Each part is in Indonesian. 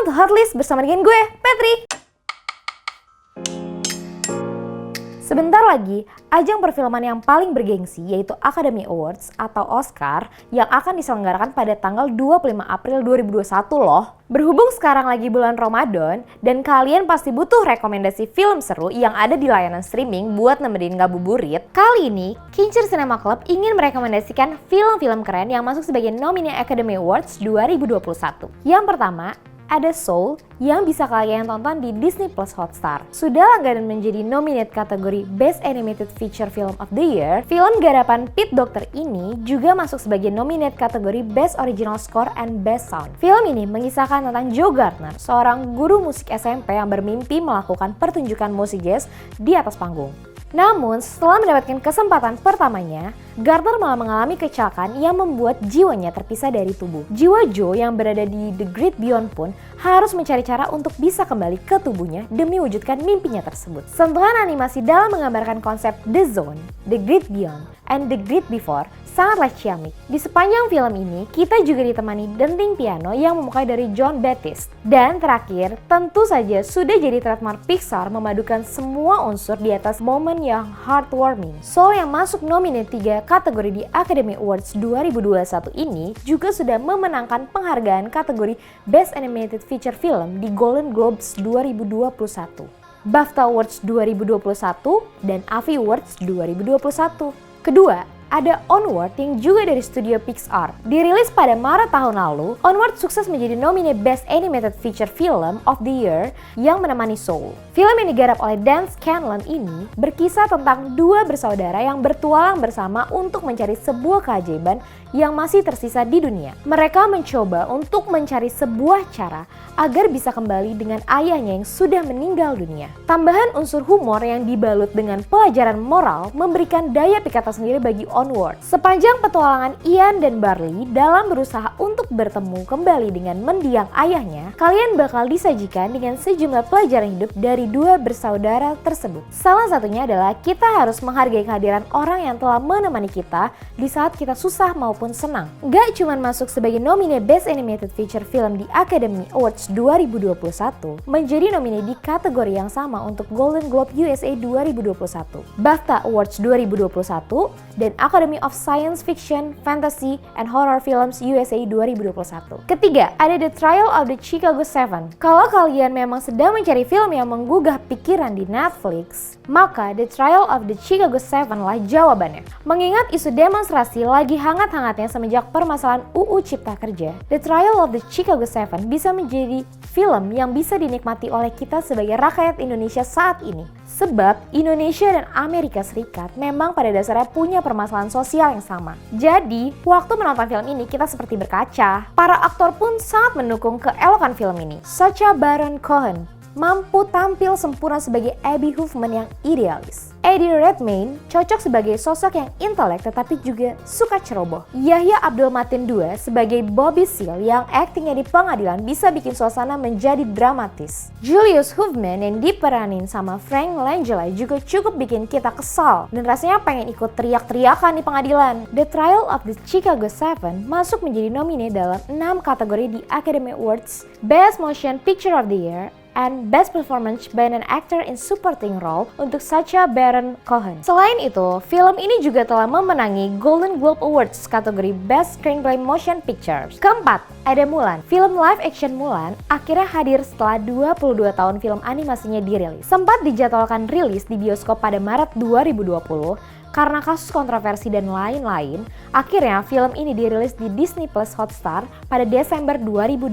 Welcome to Hotlist bersama dengan gue, Petri. Sebentar lagi, ajang perfilman yang paling bergengsi yaitu Academy Awards atau Oscar yang akan diselenggarakan pada tanggal 25 April 2021 loh. Berhubung sekarang lagi bulan Ramadan dan kalian pasti butuh rekomendasi film seru yang ada di layanan streaming buat nemenin ngabuburit, kali ini Kincir Cinema Club ingin merekomendasikan film-film keren yang masuk sebagai nomine Academy Awards 2021. Yang pertama, ada Soul yang bisa kalian tonton di Disney Plus Hotstar. Sudah langganan menjadi nominate kategori Best Animated Feature Film of the Year, film garapan Pete Docter ini juga masuk sebagai nominate kategori Best Original Score and Best Sound. Film ini mengisahkan tentang Joe Gardner, seorang guru musik SMP yang bermimpi melakukan pertunjukan musik jazz di atas panggung. Namun, setelah mendapatkan kesempatan pertamanya, Gardner malah mengalami kecelakaan yang membuat jiwanya terpisah dari tubuh. Jiwa Joe yang berada di The Great Beyond pun harus mencari cara untuk bisa kembali ke tubuhnya demi wujudkan mimpinya tersebut. Sentuhan animasi dalam menggambarkan konsep The Zone, The Great Beyond, and The Great Before sangatlah ciamik. Di sepanjang film ini, kita juga ditemani denting piano yang memukai dari Jon Batiste. Dan terakhir, tentu saja sudah jadi trademark Pixar memadukan semua unsur di atas momen yang heartwarming. Soul yang masuk nominate 3 kategori di Academy Awards 2021 ini juga sudah memenangkan penghargaan kategori Best Animated Feature Film di Golden Globes 2021, BAFTA Awards 2021, dan AFI Awards 2021. Kedua, ada Onward yang juga dari studio Pixar. Dirilis pada Maret tahun lalu, Onward sukses menjadi nomine Best Animated Feature Film of the Year yang menemani Soul. Film yang digarap oleh Dan Scanlon ini berkisah tentang dua bersaudara yang bertualang bersama untuk mencari sebuah keajaiban yang masih tersisa di dunia. Mereka mencoba untuk mencari sebuah cara agar bisa kembali dengan ayahnya yang sudah meninggal dunia. Tambahan unsur humor yang dibalut dengan pelajaran moral memberikan daya pikat tersendiri bagi Onward. Sepanjang petualangan Ian dan Barley dalam berusaha untuk bertemu kembali dengan mendiang ayahnya, kalian bakal disajikan dengan sejumlah pelajaran hidup dari dua bersaudara tersebut. Salah satunya adalah kita harus menghargai kehadiran orang yang telah menemani kita di saat kita susah maupun senang. Gak cuma masuk sebagai nomine Best Animated Feature Film di Academy Awards 2021, menjadi nomine di kategori yang sama untuk Golden Globe USA 2021, BAFTA Awards 2021, dan Academy of Science Fiction, Fantasy, and Horror Films USA 2021. Ketiga, ada The Trial of the Chicago 7. Kalau kalian memang sedang mencari film yang menggugah pikiran di Netflix, maka The Trial of the Chicago 7 lah jawabannya. Mengingat isu demonstrasi lagi hangat-hangatnya semenjak permasalahan UU Cipta Kerja, The Trial of the Chicago 7 bisa menjadi film yang bisa dinikmati oleh kita sebagai rakyat Indonesia saat ini. Sebab Indonesia dan Amerika Serikat memang pada dasarnya punya permasalahan sosial yang sama. Jadi, waktu menonton film ini kita seperti berkaca. Para aktor pun sangat mendukung keelokan film ini. Sacha Baron Cohen mampu tampil sempurna sebagai Abby Hoffman yang idealis. Eddie Redmayne cocok sebagai sosok yang intelek tetapi juga suka ceroboh. Yahya Abdul Mateen II sebagai Bobby Seale yang aktingnya di pengadilan bisa bikin suasana menjadi dramatis. Julius Hoffman yang diperanin sama Frank Langella juga cukup bikin kita kesal dan rasanya pengen ikut teriak-teriakan di pengadilan. The Trial of the Chicago 7 masuk menjadi nomine dalam 6 kategori di Academy Awards, Best Motion Picture of the Year, and Best Performance by an Actor in Supporting Role untuk Sacha Baron Cohen. Selain itu, film ini juga telah memenangi Golden Globe Awards kategori Best Screenplay Motion Pictures. Keempat, ada Mulan. Film live action Mulan akhirnya hadir setelah 22 tahun film animasinya dirilis. Sempat dijadwalkan rilis di bioskop pada Maret 2020, karena kasus kontroversi dan lain-lain, akhirnya film ini dirilis di Disney Plus Hotstar pada Desember 2020.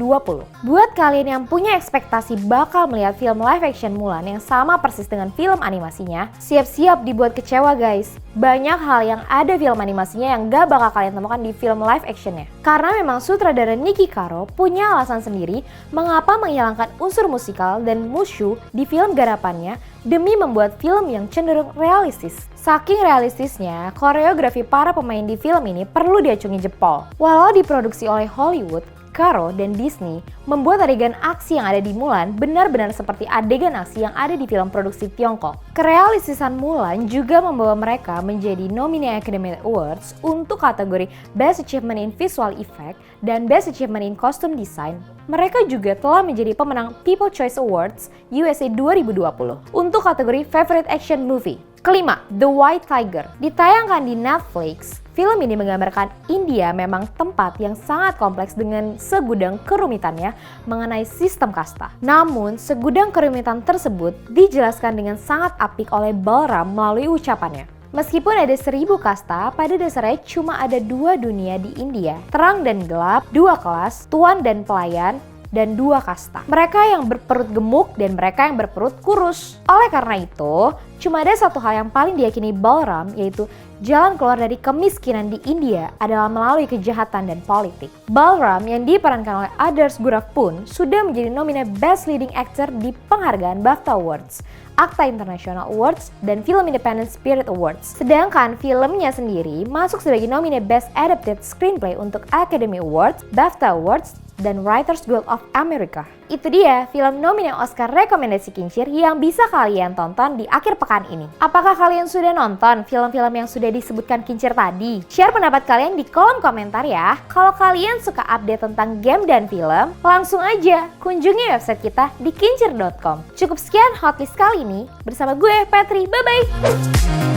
Buat kalian yang punya ekspektasi bakal melihat film live action Mulan yang sama persis dengan film animasinya, siap-siap dibuat kecewa guys. Banyak hal yang ada film animasinya yang gak bakal kalian temukan di film live actionnya. Karena memang sutradara Niki Caro punya alasan sendiri mengapa menghilangkan unsur musikal dan mushu di film garapannya demi membuat film yang cenderung realistis. Saking realistisnya, koreografi para pemain di film ini perlu diacungi jempol. Walau diproduksi oleh Hollywood, Caro dan Disney membuat adegan aksi yang ada di Mulan benar-benar seperti adegan aksi yang ada di film produksi Tiongkok. Kerealistisan Mulan juga membawa mereka menjadi nominee Academy Awards untuk kategori Best Achievement in Visual Effect dan Best Achievement in Costume Design. Mereka juga telah menjadi pemenang People's Choice Awards USA 2020 untuk kategori Favorite Action Movie. Kelima, The White Tiger. Ditayangkan di Netflix, film ini menggambarkan India memang tempat yang sangat kompleks dengan segudang kerumitannya mengenai sistem kasta. Namun, segudang kerumitan tersebut dijelaskan dengan sangat apik oleh Balram melalui ucapannya. Meskipun ada 1000 kasta, pada dasarnya cuma ada 2 dunia di India. Terang dan gelap, 2 kelas, tuan dan pelayan, dan 2 kasta. Mereka yang berperut gemuk dan mereka yang berperut kurus. Oleh karena itu, cuma ada satu hal yang paling diyakini Balram, yaitu jalan keluar dari kemiskinan di India adalah melalui kejahatan dan politik. Balram yang diperankan oleh Adarsh Gurav pun sudah menjadi nominee Best Leading Actor di penghargaan BAFTA Awards, Acta International Awards, dan Film Independent Spirit Awards. Sedangkan filmnya sendiri masuk sebagai nominee Best Adapted Screenplay untuk Academy Awards, BAFTA Awards, dan Writers Guild of America. Itu dia film nominee Oscar rekomendasi Kincir yang bisa kalian tonton di akhir pekan ini. Apakah kalian sudah nonton film-film yang sudah disebutkan Kincir tadi? Share pendapat kalian di kolom komentar ya. Kalau kalian suka update tentang game dan film, langsung aja kunjungi website kita di kincir.com. Cukup sekian hotlist kali ini bersama gue, Petri. Bye-bye!